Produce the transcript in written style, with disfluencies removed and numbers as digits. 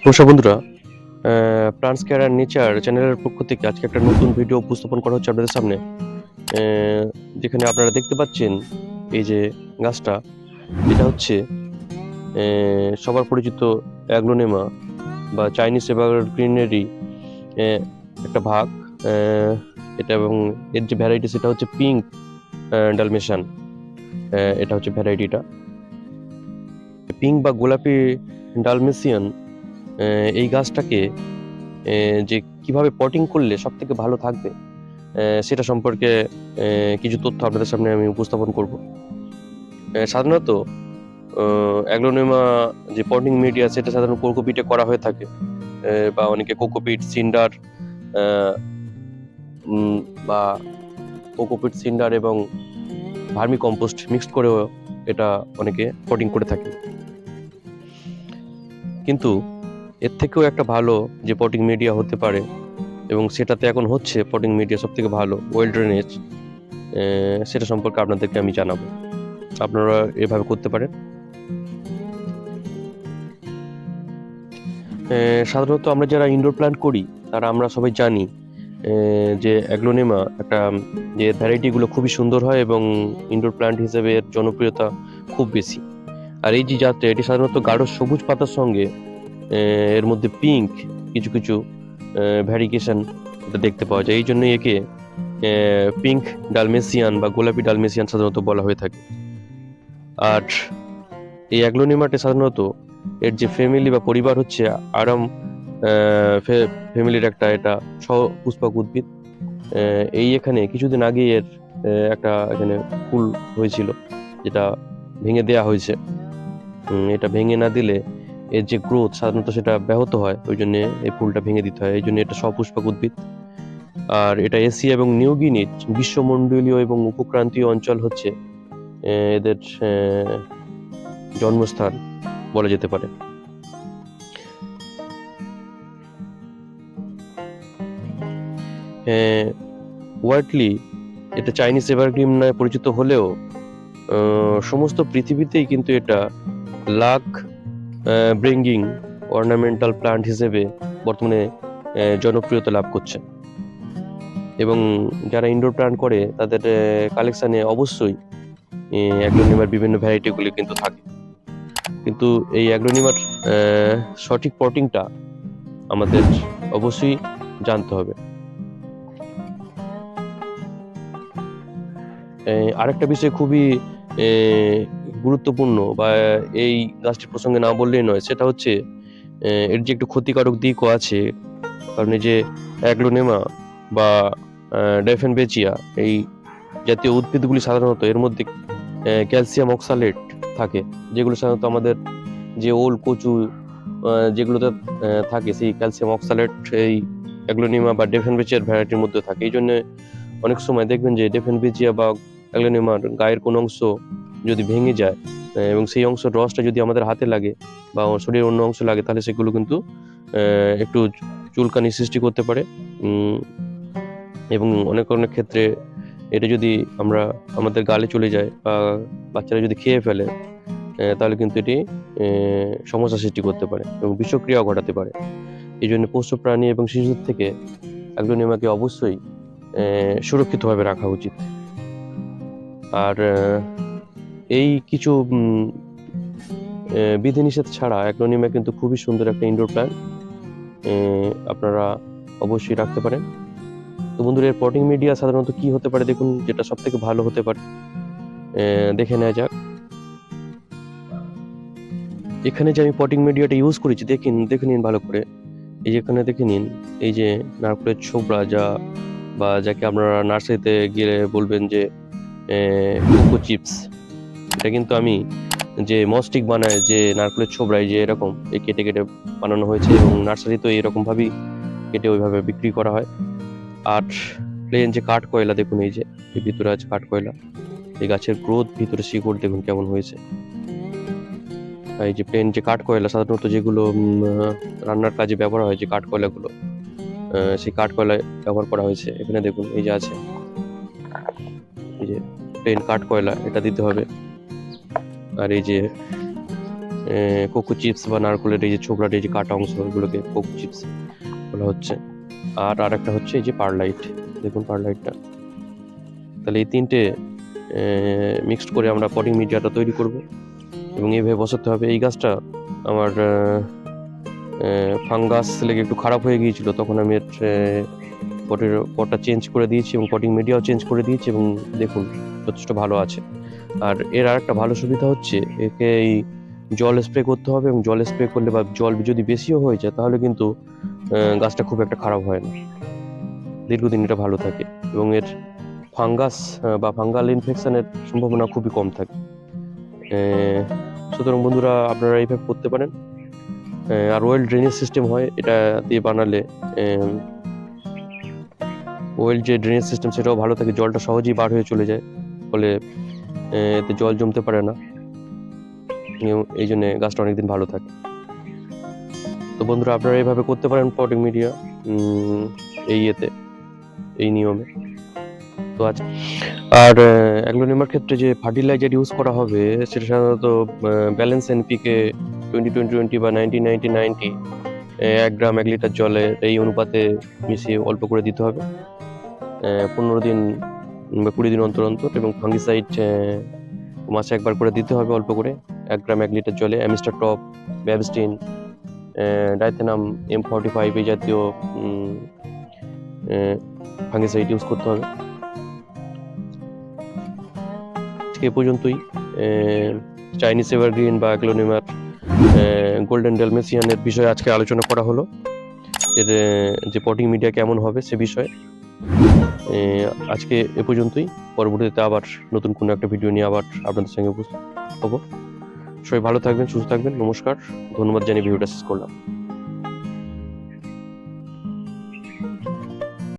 নমস্কার বন্ধুরা, plants care and nature চ্যানেলের পক্ষ থেকে আজকে একটা নতুন ভিডিও উপস্থাপন করা হচ্ছে আপনাদের সামনে। যেখানে আপনারা দেখতে পাচ্ছেন এই যে গাছটা, এটা হচ্ছে সবার পরিচিত অ্যাগ্লোনেমা বা চাইনিজ এভারগ্রিনেরই একটা ভাগ। এটা এবং এর যে ভ্যারাইটি সেটা হচ্ছে পিঙ্ক ডালমেশিয়ান। এটা হচ্ছে ভ্যারাইটিটা। পিঙ্ক বা গোলাপি ডালমেশিয়ান এই গাছটাকে যে কিভাবে পটিং করলে সব থেকে ভালো থাকবে সেটা সম্পর্কে কিছু তথ্য আপনাদের সামনে আমি উপস্থাপন করব। সাধারণত অ্যাগ্লোনেমা যে পটিং মিডিয়া সেটা সাধারণত কোকোপিটে করা হয়ে থাকে, বা অনেকে কোকোপিট সিন্ডার বা কোকোপিট সিন্ডার এবং ভার্মি কম্পোস্ট মিক্সড করেও এটা অনেকে পটিং করে থাকে। কিন্তু এর থেকেও একটা ভালো যে পটিং মিডিয়া হতে পারে, এবং সেটাতে এখন হচ্ছে পটিং মিডিয়া সব থেকে ভালো ওয়েল ড্রেনেজ, সেটা সম্পর্কে আপনাদেরকে আমি জানাবো। আপনারা এভাবে করতে পারেন। সাধারণত আমরা যারা ইনডোর প্ল্যান্ট করি তারা আমরা সবাই জানি যে অ্যাগ্লোনেমা একটা যে ভ্যারাইটিগুলো খুবই সুন্দর হয় এবং ইনডোর প্ল্যান্ট হিসেবে এর জনপ্রিয়তা খুব বেশি। আর এই যে জাতটা, এটি সাধারণত গাঢ় সবুজ পাতার সঙ্গে এর মধ্যে পিঙ্ক কিছু কিছু ভ্যারিগেশন দেখতে পাওয়া যায়। এই জন্য একে পিঙ্ক ডালমেশিয়ান বা গোলাপি ডালমেশিয়ান সাধারণত বলা হয়ে থাকে। আর এই অ্যাগ্লোনিমাটে সাধারণত এর যে ফ্যামিলি বা পরিবার হচ্ছে আরাম ফ্যামিলির একটা এটা সপুষ্পক উদ্ভিদ। এই এখানে কিছুদিন আগে এর একটা এখানে ফুল হয়েছিল, যেটা ভেঙে দেয়া হয়েছে। এটা ভেঙে না দিলে এর যে গ্রোথ সাধারণত সেটা ব্যাহত হয়, ওই জন্য এই ফুলটা ভেঙে দিতে হয়। এই জন্য এটা সপুষ্পক উদ্ভিদ। আর এটা এশিয়া এবং নিউ গিনির গ্রীষ্মমণ্ডলীয় এবং উপক্রান্তীয় অঞ্চল হচ্ছে এদের জন্মস্থান বলা যেতে পারে। ওয়ার্ডলি এটা চাইনিজ এভারগ্রিন নামে পরিচিত হলেও সমস্ত পৃথিবীতেই কিন্তু এটা লাক ব্রিঙ্গিং অর্নামেন্টাল প্লান্ট হিসেবে বর্তমানে জনপ্রিয়তা লাভ করছে। এবং যারা ইনডোর প্ল্যান্ট করে তাদের কালেকশানে অবশ্যই অ্যাগ্লোনিমার বিভিন্ন ভ্যারাইটিগুলি কিন্তু থাকে। কিন্তু এই অ্যাগ্লোনিমার সঠিক পটিংটা আমাদের অবশ্যই জানতে হবে। আরেকটা বিষয় খুবই গুরুত্বপূর্ণ, বা এই গাছটির প্রসঙ্গে না বললেই নয়, সেটা হচ্ছে এর যে একটু ক্ষতিকারক দিকও আছে। কারণ এই যে অ্যাগ্লোনেমা বা ডেফেনবেচিয়া এই জাতীয় উদ্ভিদগুলি সাধারণত এর মধ্যে ক্যালসিয়াম অক্সালেট থাকে, যেগুলো সাধারণত আমাদের যে ওল কচু যেগুলোতে থাকে, সেই ক্যালসিয়াম অক্সালেট এই অ্যাগ্লোনিমা বা ডেফেনবেচিয়ার ভ্যারাইটির মধ্যে থাকে। এই জন্য অনেক সময় দেখবেন যে ডেফেনবেচিয়া বা অ্যাগ্লোনিমার গায়ের কোনো অংশ যদি ভেঙে যায় এবং সেই অংশের রসটা যদি আমাদের হাতে লাগে বা শরীরের অন্য অংশ লাগে, তাহলে সেগুলো কিন্তু একটু চুলকানি সৃষ্টি করতে পারে। এবং অনেক অনেক ক্ষেত্রে এটা যদি আমরা আমাদের গালে চলে যায় বা বাচ্চারা যদি খেয়ে ফেলে, তাহলে কিন্তু এটি সমস্যা সৃষ্টি করতে পারে এবং বিষক্রিয়াও ঘটাতে পারে। এই জন্য পোষ্য প্রাণী এবং শিশুদের থেকে অ্যাগ্লোনিমাকে অবশ্যই সুরক্ষিতভাবে রাখা উচিত। আর এই কিছু বিধিনিষেধ ছাড়া অ্যাগ্লোনিমা কিন্তু খুবই সুন্দর একটা ইনডোর প্ল্যান্ট, আপনারা অবশ্যই রাখতে পারেন। তো বন্ধুরা, এর পটিং মিডিয়া সাধারণত কি হতে পারে দেখুন, যেটা সব থেকে ভালো হতে পারে দেখে নেওয়া যাক। এখানে যে আমি পটিং মিডিয়াটা ইউজ করেছি দেখে নিন ভালো করে। এই যে এখানে দেখে নিন, এই যে নারকেলের ছোবড়া, বা যাকে আপনারা নার্সারিতে গেলে বলবেন যে কোকো চিপস, এটা কিন্তু আমি যে মস্টিক বানায় যে নারকেলের ছোবড়ায় যে এরকম এই কেটে কেটে বানানো হয়েছে, এবং নার্সারিতে এরকম ভাবেই কেটে ওইভাবে বিক্রি করা হয়। আর প্লেন যে কাঠ কয়লা দেখুন, এই যে এই ভিতরে আছে কাঠ কয়লা, এই গাছের গ্রোথ ভিতরে শিকড় দেখুন কেমন হয়েছে। এই যে প্লেন যে কাঠ কয়লা সাধারণত যেগুলো রান্নার কাজে ব্যবহার হয়, যে কাঠ কয়লাগুলো, সেই কাঠ কয়লা ব্যবহার করা হয়েছে। এখানে দেখুন এই যে আছে, এই যে প্লেন কাঠ কয়লা, এটা দিতে হবে। আর এই যে কোকো চিপস বা নারকেলের এই যে ছোবড়ার এই যে কাটা অংশ, এগুলোকে কোকো চিপস বলা হচ্ছে। আর একটা হচ্ছে এই যে পারলাইট, দেখুন পারলাইটটা। তাহলে এই তিনটে মিক্সড করে আমরা পটিং মিডিয়াটা তৈরি করব এবং এইভাবে বসাতে হবে। এই গাছটা আমার ফাঙ্গাস লেগে একটু খারাপ হয়ে গিয়েছিল, তখন আমি এর পটটা চেঞ্জ করে দিয়েছি এবং পটিং মিডিয়াও চেঞ্জ করে দিয়েছি এবং দেখুন যথেষ্ট ভালো আছে। আর এর আরেকটা ভালো সুবিধা হচ্ছে, একে এই জল স্প্রে করতে হবে এবং জল স্প্রে করলে বা জল যদি বেশিও হয়ে যায় তাহলে কিন্তু গাছটা খুব একটা খারাপ হয় না, দীর্ঘদিন এটা ভালো থাকে এবং এর ফাঙ্গাস বা ফাঙ্গাল ইনফেকশনের সম্ভাবনা খুবই কম থাকে। সুতরাং বন্ধুরা আপনারা এইভাবে করতে পারেন। আর ওয়েল ড্রেনেজ সিস্টেম হয় এটা দিয়ে বানালে, ওয়েল যে ড্রেনেজ সিস্টেম সেটাও ভালো থাকে, জলটা সহজেই বার হয়ে চলে যায়, ফলে এতে জল জমতে পারে না, এই জন্য গাছটা অনেকদিন ভালো থাকে। তো বন্ধুরা আপনারা এইভাবে করতে পারেন পটিং মিডিয়া এই নিয়মে। তো আর অ্যাগ্লোনিমার ক্ষেত্রে যে ফার্টিলাইজার ইউজ করা হবে সেটা সাধারণত ব্যালেন্স এনপিকে 20-20-20 বা 90-90-90 1 গ্রাম 1 লিটার জলে এই অনুপাতে মিশিয়ে অল্প করে দিতে হবে 15 দিন বা 20 দিন অন্তর অন্তর, এবং ফাঙ্গিসাইড মাসে একবার করে দিতে হবে অল্প করে 1 গ্রাম 1 লিটার জলে। অ্যামিস্টার টপ, ব্যাবস্টিন, ডাইথেনাম M45 এই জাতীয় ফাঙ্গিসাইড ইউজ করতে হবে। আজকে এ পর্যন্তই। চাইনিজ এভারগ্রিন বা অ্যাগ্লোনিমার গোল্ডেন ডেলমেসিয়ানের বিষয়ে আজকে আলোচনা করা হলো, এর যে পটিং মিডিয়া কেমন হবে সে বিষয়ে। আজকে এ পর্যন্তই। পরবর্তীতে আবার নতুন কোনো একটা ভিডিও নিয়ে আবার আপনাদের সঙ্গে উপস্থিত হব। সবাই ভালো থাকবেন, সুস্থ থাকবেন। নমস্কার, ধন্যবাদ জানিয়ে ভিডিওটা শেষ করলাম।